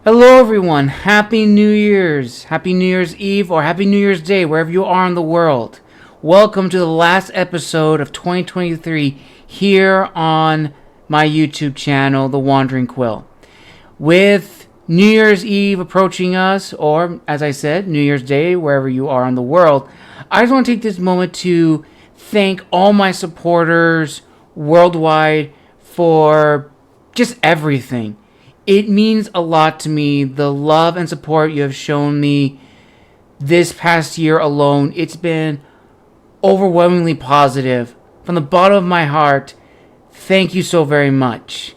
Hello everyone, Happy New Year's, Happy New Year's Eve or Happy New Year's Day, wherever you are in the world. Welcome to the last episode of 2023 here on my YouTube channel, The Wandering Quill. With New Year's Eve approaching us, or as I said, New Year's Day, wherever you are in the world, I just want to take this moment to thank all my supporters worldwide for just everything. It means a lot to me, the love and support you have shown me this past year alone. It's been overwhelmingly positive. From the bottom of my heart, thank you so very much.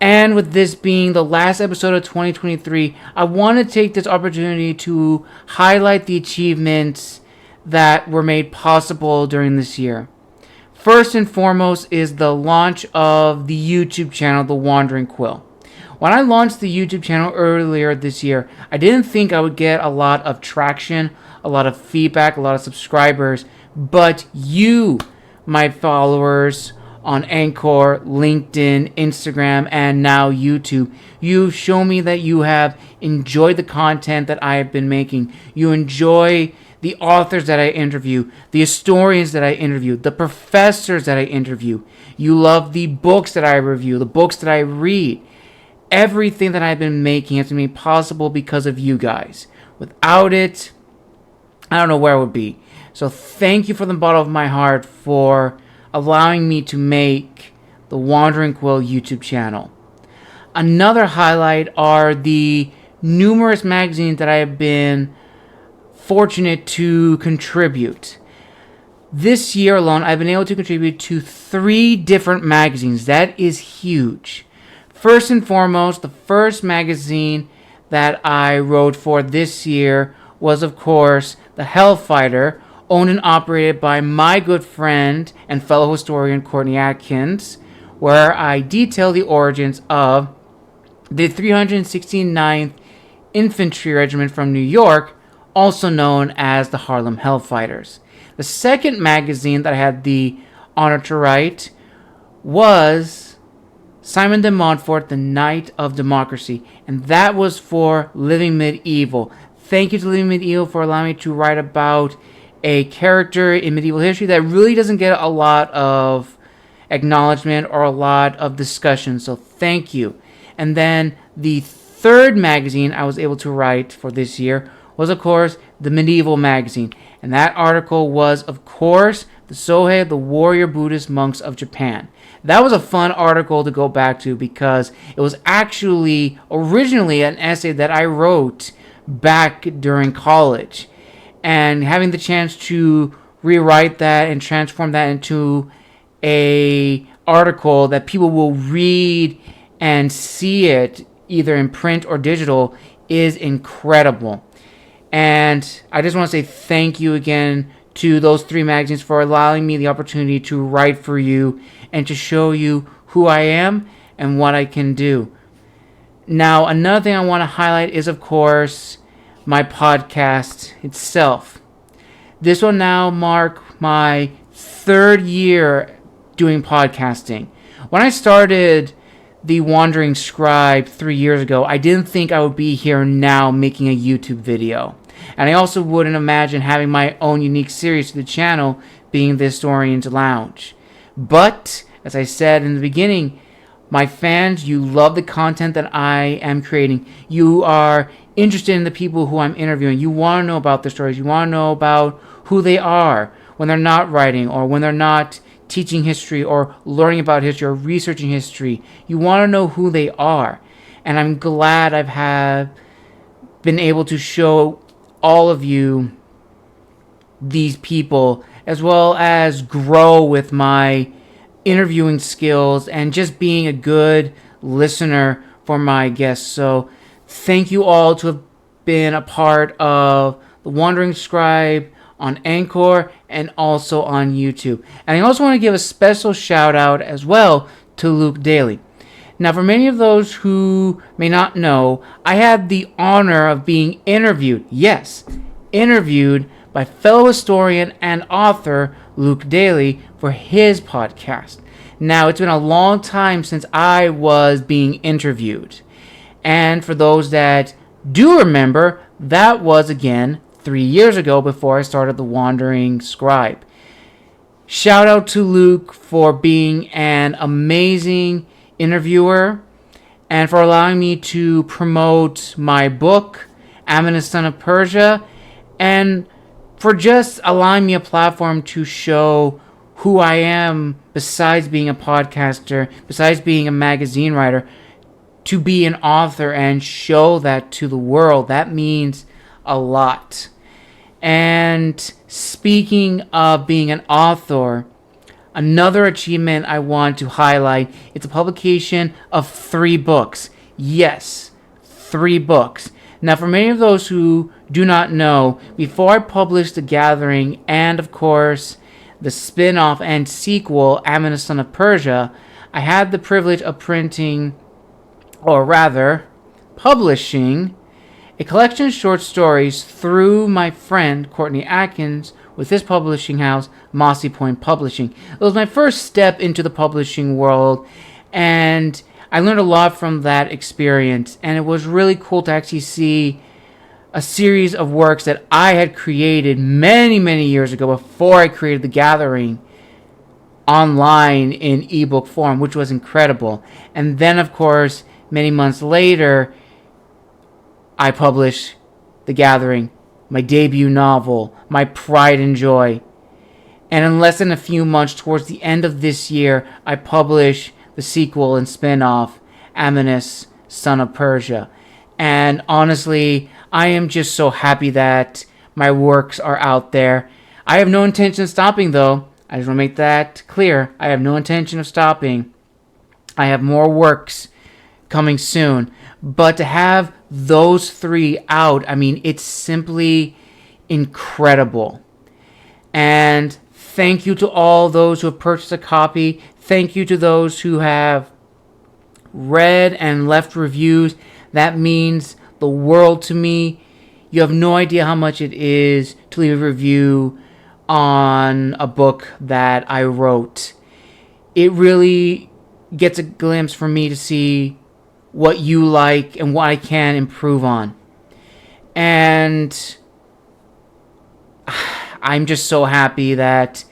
And with this being the last episode of 2023, I want to take this opportunity to highlight the achievements that were made possible during this year. First and foremost is the launch of the YouTube channel, The Wandering Quill. When I launched the YouTube channel earlier this year, I didn't think I would get a lot of traction, a lot of feedback, a lot of subscribers, but you, my followers on Anchor, LinkedIn, Instagram, and now YouTube, you've shown me that you have enjoyed the content that I have been making. You enjoy the authors that I interview, the historians that I interview, the professors that I interview. You love the books that I review, the books that I read. Everything that I've been making has been made possible because of you guys. Without it, I don't know where I would be. So thank you from the bottom of my heart for allowing me to make the Wandering Quill YouTube channel. Another highlight are the numerous magazines that I have been fortunate to contribute. This year alone, I've been able to contribute to 3 different magazines. That is huge. First and foremost, the first magazine that I wrote for this year was, of course, the Hellfighter, owned and operated by my good friend and fellow historian Courtney Atkins, where I detail the origins of the 369th Infantry Regiment from New York, also known as the Harlem Hellfighters. The second magazine that I had the honor to write was Simon de Montfort, The Knight of Democracy, and that was for Living Medieval. Thank you to Living Medieval for allowing me to write about a character in medieval history that really doesn't get a lot of acknowledgement or a lot of discussion, so thank you. And then the third magazine I was able to write for this year was, of course, the Medieval Magazine, and that article was, of course, the Sohei, the Warrior Buddhist Monks of Japan. That was a fun article to go back to because it was actually originally an essay that I wrote back during college. And having the chance to rewrite that and transform that into a article that people will read and see it either in print or digital is incredible. And I just want to say thank you again to those 3 magazines for allowing me the opportunity to write for you and to show you who I am and what I can do. Now, another thing I want to highlight is, of course, my podcast itself. This will now mark my 3rd year doing podcasting. When I started The Wandering Scribe 3 years ago, I didn't think I would be here now making a YouTube video. And I also wouldn't imagine having my own unique series to the channel, being the Historian's Lounge. But, as I said in the beginning, my fans, you love the content that I am creating. You are interested in the people who I'm interviewing. You want to know about their stories. You want to know about who they are when they're not writing or when they're not teaching history or learning about history or researching history. You want to know who they are. And I'm glad I've been able to show all of you these people, as well as grow with my interviewing skills and just being a good listener for my guests. So thank you all to have been a part of The Wandering Scribe on Anchor and also on YouTube. And I also want to give a special shout out as well to Luke Daly. Now, for many of those who may not know, I had the honor of being interviewed, yes, interviewed by fellow historian and author Luke Daly for his podcast. Now, it's been a long time since I was being interviewed. And for those that do remember, that was again 3 years ago before I started The Wandering Scribe. Shout out to Luke for being an amazing interviewer and for allowing me to promote my book, Amyntas, Son of Persia, and for just allowing me a platform to show who I am besides being a podcaster, besides being a magazine writer, to be an author and show that to the world. That means a lot. And speaking of being an author, another achievement I want to highlight is the publication of 3 books. Yes, 3 books. Now, for many of those who do not know, before I published The Gathering and, of course, the spin-off and sequel, Amyntas, Son of Persia, I had the privilege of printing, or rather, publishing, a collection of short stories through my friend Courtney Atkins with his publishing house, Mossy Point Publishing. It was my first step into the publishing world, and I learned a lot from that experience, and it was really cool to actually see a series of works that I had created many years ago before I created The Gathering online in ebook form, which was incredible. And then, of course, many months later, I published The Gathering, my debut novel, my pride and joy. And in less than a few months, towards the end of this year, I published the sequel and spin-off, Amyntas, Son of Persia. And honestly, I am just so happy that my works are out there. I have no intention of stopping, though. I just want to make that clear. I have no intention of stopping. I have more works coming soon. But to have those 3 out, I mean, it's simply incredible. And thank you to all those who have purchased a copy. Thank you to those who have read and left reviews. That means the world to me. You have no idea how much it is to leave a review on a book that I wrote. It really gets a glimpse for me to see what you like and what I can improve on. And I'm just so happy that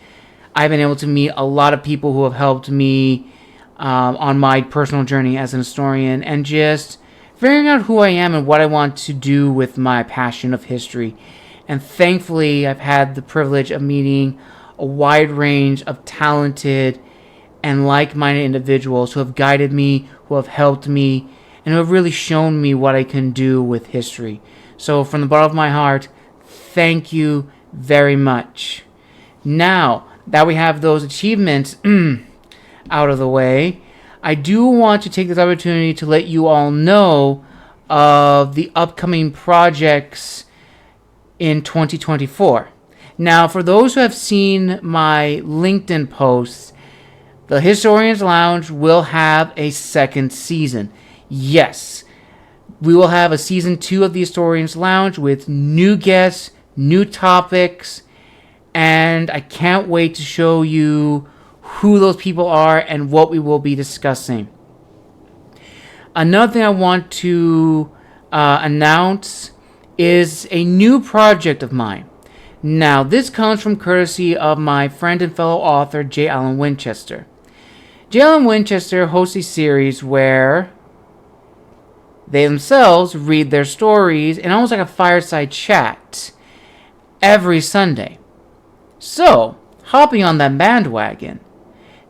I've been able to meet a lot of people who have helped me on my personal journey as an historian and just figuring out who I am and what I want to do with my passion of history. And thankfully, I've had the privilege of meeting a wide range of talented and like-minded individuals who have guided me, who have helped me, and who have really shown me what I can do with history. So from the bottom of my heart, thank you very much. Now that we have those achievements out of the way, I do want to take this opportunity to let you all know of the upcoming projects in 2024. Now, for those who have seen my LinkedIn posts, the Historians Lounge will have a second season. Yes, we will have a season 2 of the Historians Lounge with new guests, new topics, and I can't wait to show you who those people are and what we will be discussing. Another thing I want to announce is a new project of mine. Now, this comes from courtesy of my friend and fellow author, J. Allen Winchester. J. Allen Winchester hosts a series where they themselves read their stories in almost like a fireside chat every Sunday. So, hopping on that bandwagon,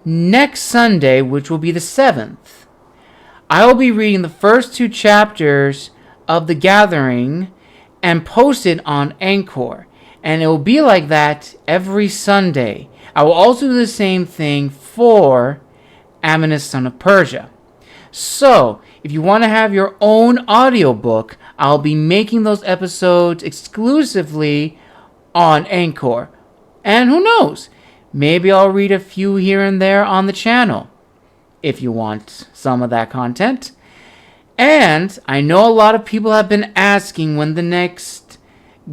next Sunday, which will be the 7th, I will be reading the first 2 chapters of The Gathering and post it on Anchor. And it will be like that every Sunday. I will also do the same thing for Amyntas, Son of Persia. So, if you want to have your own audiobook, I'll be making those episodes exclusively on Anchor. And who knows? Maybe I'll read a few here and there on the channel, if you want some of that content. And I know a lot of people have been asking when the next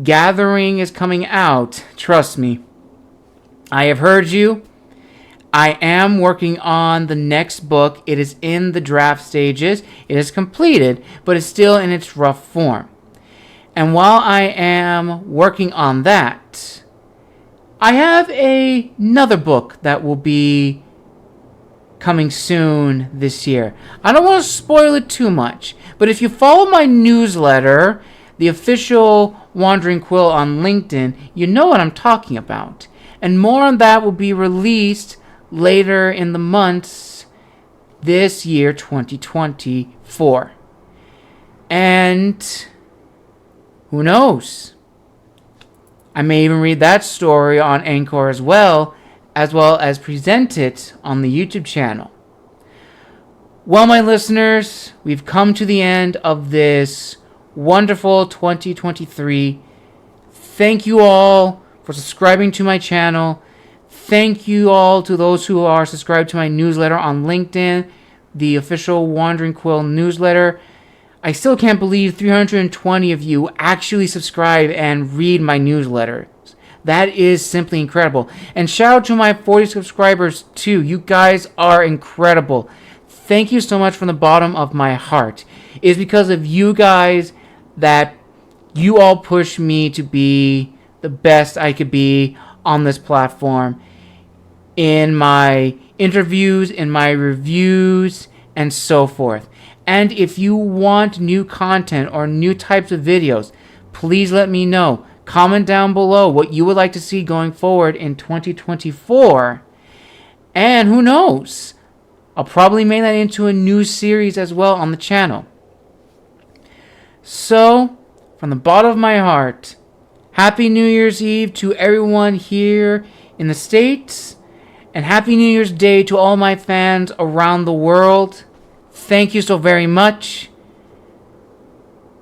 Gathering is coming out. Trust me, I have heard you. I am working on the next book. It is in the draft stages. It is completed, but it's still in its rough form. And while I am working on that, I have another book that will be coming soon this year. I don't want to spoil it too much, but if you follow my newsletter, the official Wandering Quill on LinkedIn, you know what I'm talking about. And more on that will be released later in the months this year, 2024. And who knows? I may even read that story on Anchor as well as present it on the YouTube channel. Well, my listeners, we've come to the end of this wonderful 2023. Thank you all for subscribing to my channel. Thank you all to those who are subscribed to my newsletter on LinkedIn, the official Wandering Quill newsletter. I still can't believe 320 of you actually subscribe and read my newsletter. That is simply incredible. And shout out to my 40 subscribers too. You guys are incredible. Thank you so much from the bottom of my heart. It is because of you guys that you all push me to be the best I could be on this platform. In my interviews, in my reviews, and so forth. And if you want new content or new types of videos, please let me know. Comment down below what you would like to see going forward in 2024. And who knows? I'll probably make that into a new series as well on the channel. So, from the bottom of my heart, Happy New Year's Eve to everyone here in the States. And Happy New Year's Day to all my fans around the world. Thank you so very much.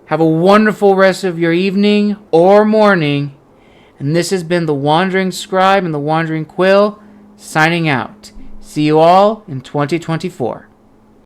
Have a wonderful rest of your evening or morning. And this has been the Wandering Scribe and the Wandering Quill signing out. See you all in 2024.